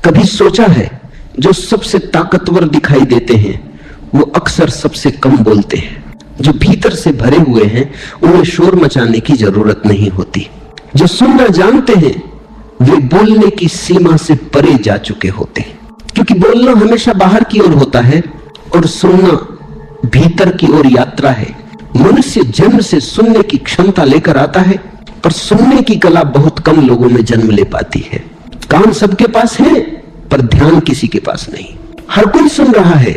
कभी सोचा है जो सबसे ताकतवर दिखाई देते हैं वो अक्सर सबसे कम बोलते हैं। जो भीतर से भरे हुए हैं उन्हें शोर मचाने की जरूरत नहीं होती। जो सुनना जानते हैं वे बोलने की सीमा से परे जा चुके होते हैं, क्योंकि बोलना हमेशा बाहर की ओर होता है और सुनना भीतर की ओर यात्रा है। मनुष्य जन्म से सुनने की क्षमता लेकर आता है, पर सुनने की कला बहुत कम लोगों में जन्म ले पाती है। कान सबके पास है पर ध्यान किसी के पास नहीं। हर कोई सुन रहा है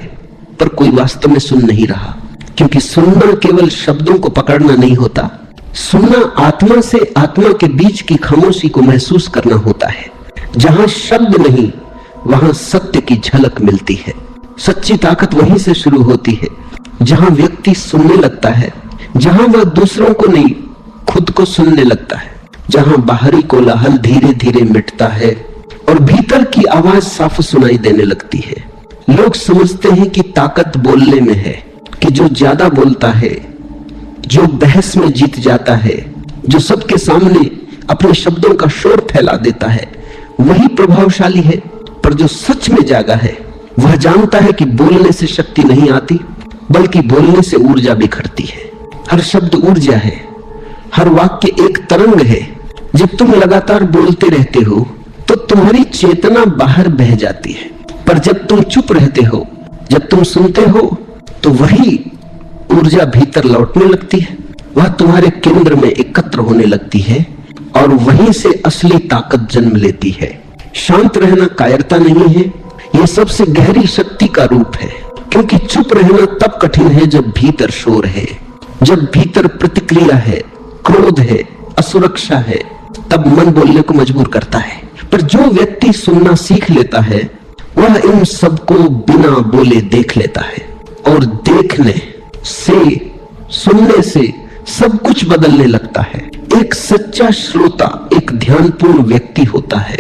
पर कोई वास्तव में सुन नहीं रहा, क्योंकि सुनना केवल शब्दों को पकड़ना नहीं होता। सुनना आत्मा से आत्मा के बीच की खामोशी को महसूस करना होता है। जहां शब्द नहीं वहां सत्य की झलक मिलती है। सच्ची ताकत वहीं से शुरू होती है जहां व्यक्ति सुनने लगता है, जहां वह दूसरों को नहीं खुद को सुनने लगता है, जहां बाहरी कोलाहल धीरे धीरे मिटता है और भीतर की आवाज साफ सुनाई देने लगती है। लोग समझते हैं कि ताकत बोलने में है, कि जो ज्यादा बोलता है, जो बहस में जीत जाता है, जो सबके सामने अपने शब्दों का शोर फैला देता है, वही प्रभावशाली है। पर जो सच में जागा है वह जानता है कि बोलने से शक्ति नहीं आती, बल्कि बोलने से ऊर्जा बिखरती है। हर शब्द ऊर्जा है, हर वाक्य एक तरंग है। जब तुम लगातार बोलते रहते हो तो तुम्हारी चेतना बाहर बह जाती है, पर जब तुम चुप रहते हो, जब तुम सुनते हो, तो वही ऊर्जा भीतर लौटने लगती है। वह तुम्हारे केंद्र में एकत्र होने लगती है और वहीं से असली ताकत जन्म लेती है। शांत रहना कायरता नहीं है, यह सबसे गहरी शक्ति का रूप है। क्योंकि चुप रहना तब कठिन है जब भीतर शोर है, जब भीतर प्रतिक्रिया है, क्रोध है, असुरक्षा है, तब मन बोलने को मजबूर करता है। पर जो व्यक्ति सुनना सीख लेता है वह इन सबको बिना बोले देख लेता है, और देखने से, सुनने से सब कुछ बदलने लगता है। एक सच्चा श्रोता एक ध्यानपूर्ण व्यक्ति होता है,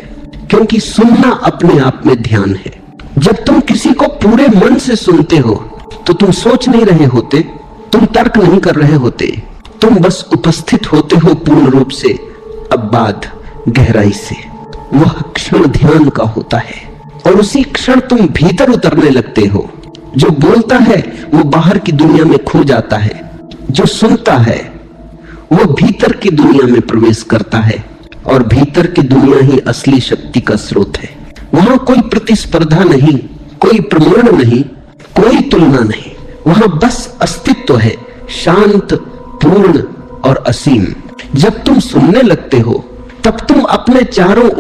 क्योंकि सुनना अपने आप में ध्यान है। जब तुम किसी को पूरे मन से सुनते हो तो तुम सोच नहीं रहे होते, तुम तर्क नहीं कर रहे होते, तुम बस उपस्थित होते हो पूर्ण रूप से, अबाध गहराई से। वह क्षण ध्यान का होता है और उसी क्षण तुम भीतर उतरने लगते हो। जो बोलता है वो बाहर की दुनिया में खो जाता है, जो सुनता है वो भीतर की दुनिया में प्रवेश करता है, और भीतर की दुनिया ही असली शक्ति का स्रोत है। वहां कोई प्रतिस्पर्धा नहीं, कोई प्रमाण नहीं, कोई तुलना नहीं। वहां बस अस्तित्व है, शांत, पूर्ण और असीम। जब तुम सुनने लगते हो तब तुम अपने चारों